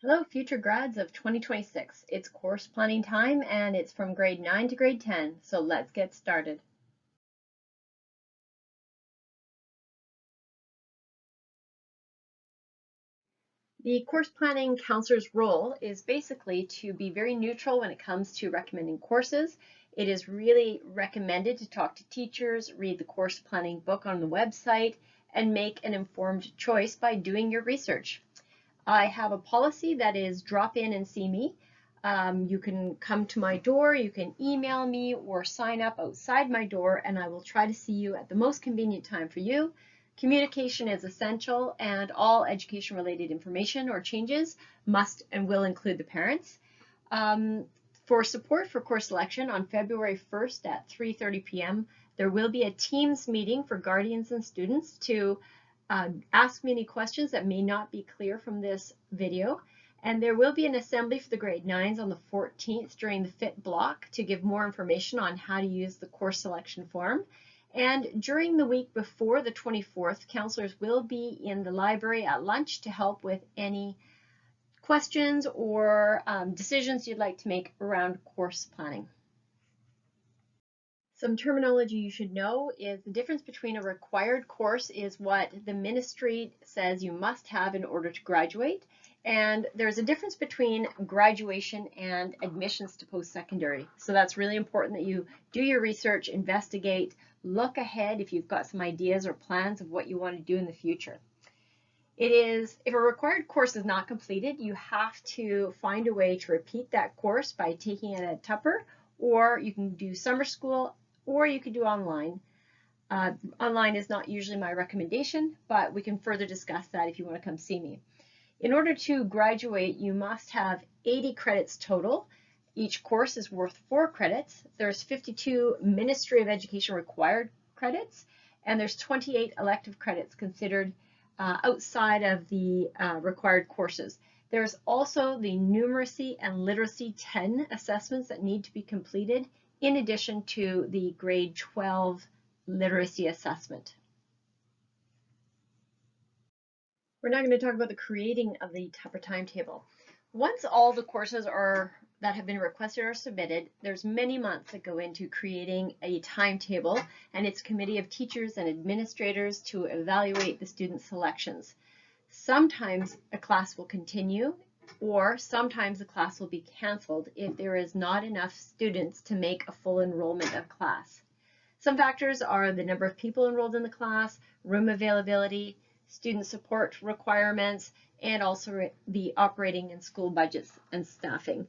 Hello, future grads of 2026. It's course planning time and it's from grade 9 to grade 10, so let's get started. The course planning counselor's role is basically to be very neutral when it comes to recommending courses. It is really recommended to talk to teachers, read the course planning book on the website, and make an informed choice by doing your research. I have a policy that is drop in and see me. You can come to my door, you can email me, or sign up outside my door, and I will try to see you at the most convenient time for you. Communication is essential, and all education-related information or changes must and will include the parents. For support for course selection on February 1st at 3:30 p.m., there will be a Teams meeting for guardians and students to ask me any questions that may not be clear from this video. And there will be an assembly for the grade 9s on the 14th during the FIT block to give more information on how to use the course selection form. And during the week before the 24th, counselors will be in the library at lunch to help with any questions or decisions you'd like to make around course planning. Some terminology you should know is the difference between a required course is what the ministry says you must have in order to graduate. And there's a difference between graduation and admissions to post-secondary. So that's really important that you do your research, investigate, look ahead if you've got some ideas or plans of what you want to do in the future. If a required course is not completed, you have to find a way to repeat that course by taking it at Tupper, or you can do summer school, or you could do online. Online is not usually my recommendation, but we can further discuss that if you want to come see me. In order to graduate, you must have 80 credits total. Each course is worth 4 credits. There's 52 Ministry of Education required credits, and there's 28 elective credits considered outside of the required courses. There's also the numeracy and literacy 10 assessments that need to be completed in addition to the grade 12 literacy assessment. We're now going to talk about the creating of the Tupper timetable. Once all the courses that have been requested are submitted, there's many months that go into creating a timetable, and it's a committee of teachers and administrators to evaluate the student selections. Sometimes a class will continue, or sometimes the class will be canceled if there is not enough students to make a full enrollment of class. Some factors are the number of people enrolled in the class, room availability, student support requirements, and also the operating and school budgets and staffing.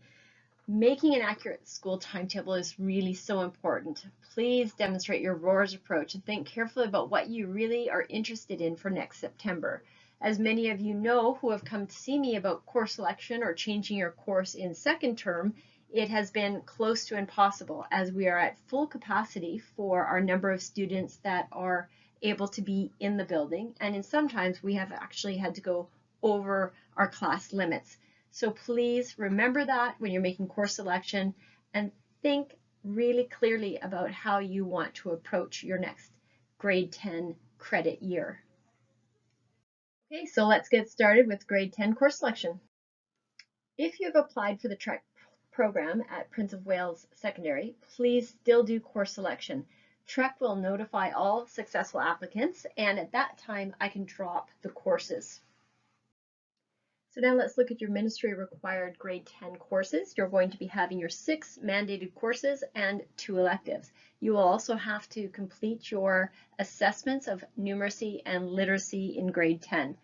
Making an accurate school timetable is really so important. Please demonstrate your ROARS approach and think carefully about what you really are interested in for next September. As many of you know who have come to see me about course selection or changing your course in second term, it has been close to impossible as we are at full capacity for our number of students that are able to be in the building, and sometimes we have actually had to go over our class limits. So please remember that when you're making course selection, and think really clearly about how you want to approach your next grade 10 credit year. Okay, so let's get started with grade 10 course selection. If you've applied for the TREC program at Prince of Wales Secondary, please still do course selection. TREC will notify all successful applicants, and at that time I can drop the courses. So now let's look at your ministry required grade 10 courses. You're going to be having your 6 mandated courses and 2 electives. You will also have to complete your assessments of numeracy and literacy in grade 10,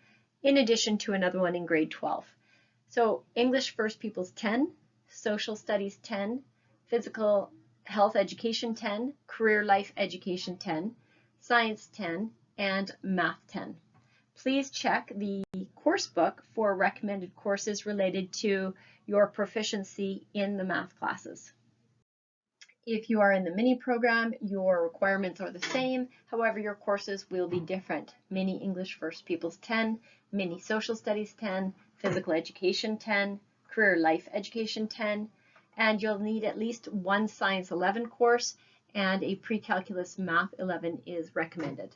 in addition to another one in grade 12. So English First Peoples 10, Social Studies 10, Physical Health Education 10, Career Life Education 10, Science 10, and Math 10. Please check the course book for recommended courses related to your proficiency in the math classes. If you are in the mini program, your requirements are the same. However, your courses will be different. Mini English First Peoples 10, Mini Social Studies 10, Physical Education 10, Career Life Education 10, and you'll need at least one Science 11 course, and a Pre-Calculus Math 11 is recommended.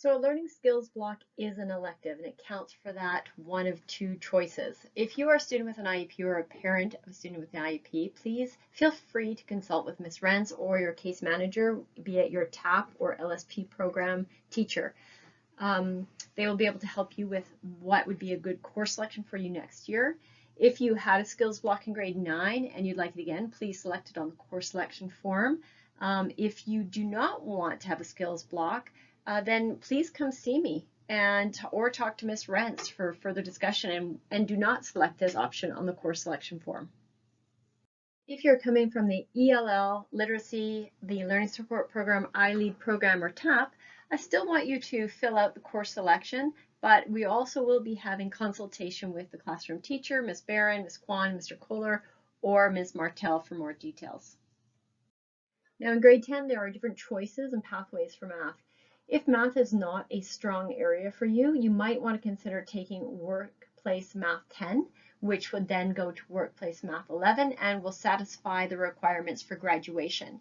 So a learning skills block is an elective and it counts for that one of two choices. If you are a student with an IEP or a parent of a student with an IEP, please feel free to consult with Ms. Rentz or your case manager, be it your TAP or LSP program teacher. They will be able to help you with what would be a good course selection for you next year. If you had a skills block in grade 9 and you'd like it again, please select it on the course selection form. If you do not want to have a skills block, then please come see me or talk to Ms. Rentz for further discussion, and do not select this option on the course selection form. If you're coming from the ELL, Literacy, the Learning Support Program, iLead program, or TAP, I still want you to fill out the course selection, but we also will be having consultation with the classroom teacher, Ms. Barron, Ms. Kwan, Mr. Kohler, or Ms. Martell for more details. Now in grade 10, there are different choices and pathways for math. If math is not a strong area for you, you might want to consider taking Workplace Math 10, which would then go to Workplace Math 11 and will satisfy the requirements for graduation.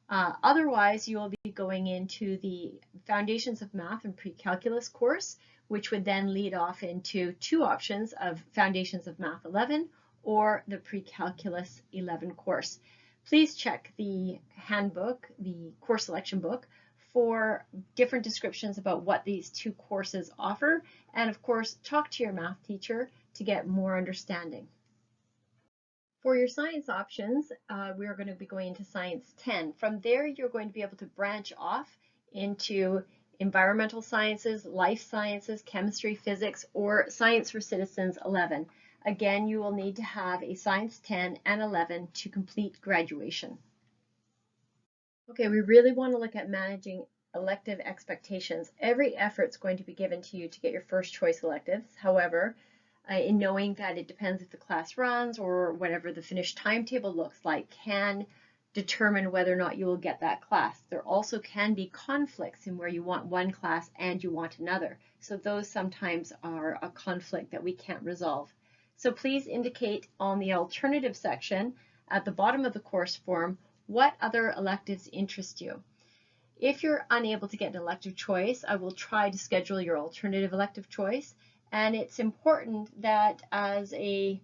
Otherwise, you will be going into the Foundations of Math and Pre-Calculus course, which would then lead off into two options of Foundations of Math 11 or the Pre-Calculus 11 course. Please check the handbook, the course selection book, for different descriptions about what these two courses offer, and of course talk to your math teacher to get more understanding. For your science options, we are going to be going into Science 10. From there, you're going to be able to branch off into environmental sciences, life sciences, chemistry, physics, or Science for Citizens 11. Again, you will need to have a Science 10 and 11 to complete graduation. Okay, we really want to look at managing elective expectations. Every effort is going to be given to you to get your first choice electives. However, in knowing that it depends if the class runs or whatever the finished timetable looks like can determine whether or not you will get that class. There also can be conflicts in where you want one class and you want another. So those sometimes are a conflict that we can't resolve. So please indicate on the alternative section at the bottom of the course form what other electives interest you. If you're unable to get an elective choice, I will try to schedule your alternative elective choice. And it's important that as a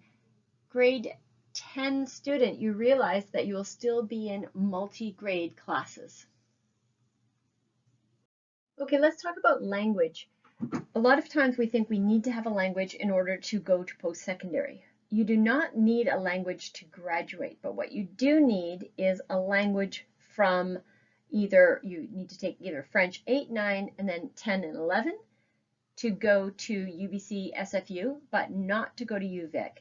grade 10 student, you realize that you will still be in multi-grade classes. Okay, let's talk about language. A lot of times we think we need to have a language in order to go to post-secondary. You do not need a language to graduate, but what you do need is a language from you need to take either French 8, 9, and then 10 and 11 to go to UBC SFU, but not to go to UVic.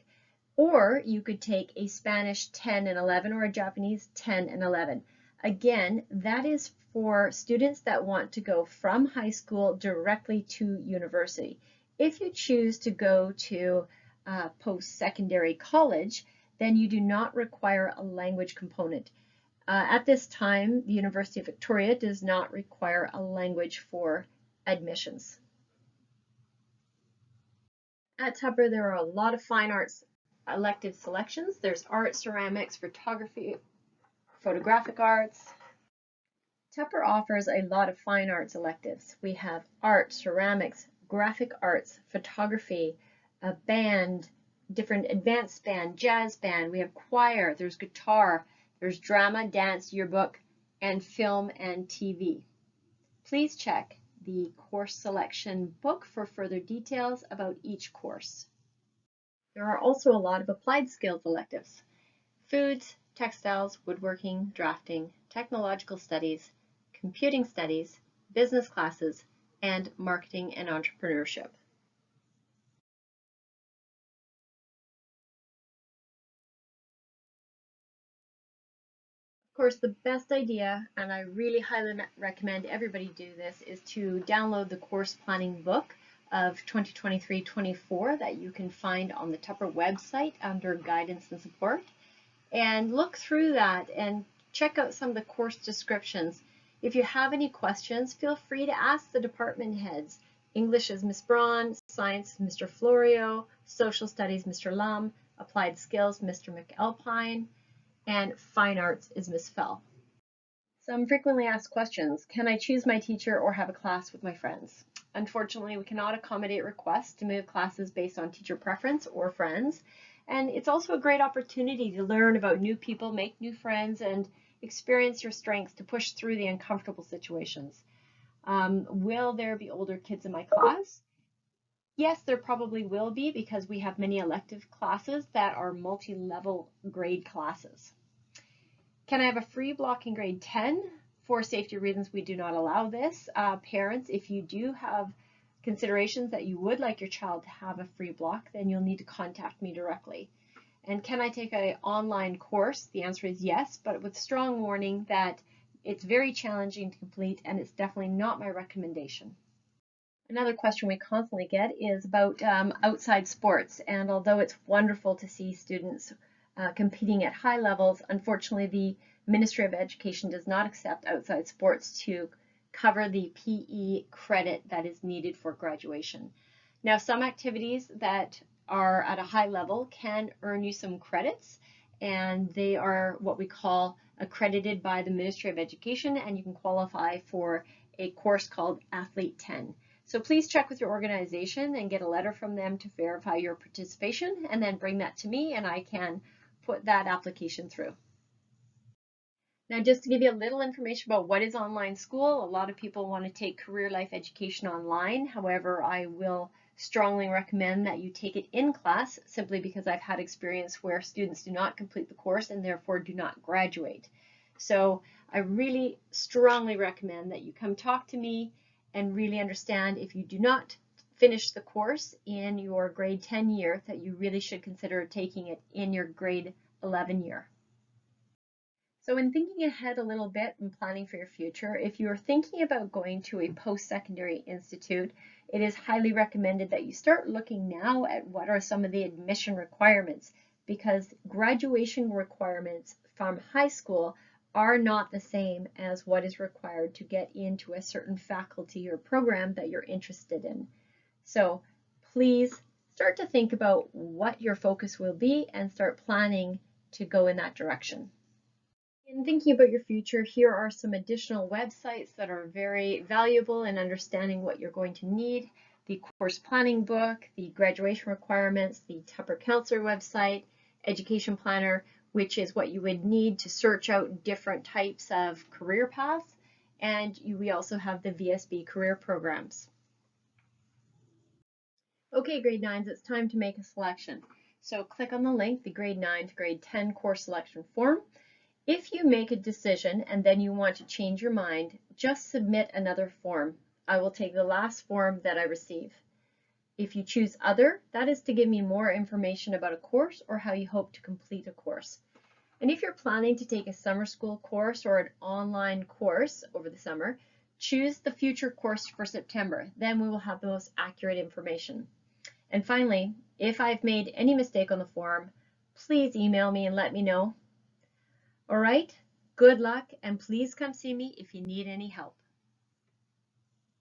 Or you could take a Spanish 10 and 11 or a Japanese 10 and 11. Again, that is for students that want to go from high school directly to university. If you choose to go to post-secondary college, then you do not require a language component. At this time, the University of Victoria does not require a language for admissions. At Tupper, there are a lot of fine arts elective selections. There's art, ceramics, photography, photographic arts. Tupper offers a lot of fine arts electives. We have art, ceramics, graphic arts, photography, a band, different advanced band, jazz band. We have choir, there's guitar, there's drama, dance, yearbook, and film and TV. Please check the course selection book for further details about each course. There are also a lot of applied skills electives: foods, textiles, woodworking, drafting, technological studies, computing studies, business classes, and marketing and entrepreneurship. Of course, the best idea, and I really highly recommend everybody do this, is to download the course planning book of 2023-24 that you can find on the Tupper website under guidance and support, and look through that and check out some of the course descriptions. If you have any questions, feel free to ask the department heads. English is Ms. Braun, Science Mr. Florio, Social Studies Mr. Lum, Applied Skills Mr. McAlpine, and Fine Arts is Ms. Fell. Some frequently asked questions. Can I choose my teacher or have a class with my friends? Unfortunately, we cannot accommodate requests to move classes based on teacher preference or friends. And it's also a great opportunity to learn about new people, make new friends, and experience your strengths to push through the uncomfortable situations. Will there be older kids in my class? Yes, there probably will be because we have many elective classes that are multi-level grade classes. Can I have a free block in grade 10? For safety reasons, we do not allow this. Parents, if you do have considerations that you would like your child to have a free block, then you'll need to contact me directly. And can I take an online course? The answer is yes, but with strong warning that it's very challenging to complete and it's definitely not my recommendation. Another question we constantly get is about outside sports. And although it's wonderful to see students competing at high levels, unfortunately the Ministry of Education does not accept outside sports to cover the PE credit that is needed for graduation. Now, some activities that are at a high level can earn you some credits, and they are what we call accredited by the Ministry of Education, and you can qualify for a course called Athlete 10. So please check with your organization and get a letter from them to verify your participation, and then bring that to me and I can put that application through. Now, just to give you a little information about what is online school, a lot of people want to take career life education online. However, I will strongly recommend that you take it in class simply because I've had experience where students do not complete the course and therefore do not graduate. So I really strongly recommend that you come talk to me and really understand if you do not finish the course in your grade 10 year, that you really should consider taking it in your grade 11 year. So in thinking ahead a little bit and planning for your future, if you're thinking about going to a post-secondary institute, it is highly recommended that you start looking now at what are some of the admission requirements, because graduation requirements from high school are not the same as what is required to get into a certain faculty or program that you're interested in. So please start to think about what your focus will be and start planning to go in that direction. In thinking about your future, here are some additional websites that are very valuable in understanding what you're going to need. The course planning book, the graduation requirements, the Tupper Counselor website, Education Planner, which is what you would need to search out different types of career paths, and we also have the VSB career programs. Okay, grade 9s, it's time to make a selection. So click on the link, the grade 9 to grade 10 course selection form. If you make a decision and then you want to change your mind, just submit another form. I will take the last form that I receive. If you choose other, that is to give me more information about a course or how you hope to complete a course. And if you're planning to take a summer school course or an online course over the summer, choose the future course for September. Then we will have the most accurate information. And finally, if I've made any mistake on the form, please email me and let me know. All right, good luck, and please come see me if you need any help.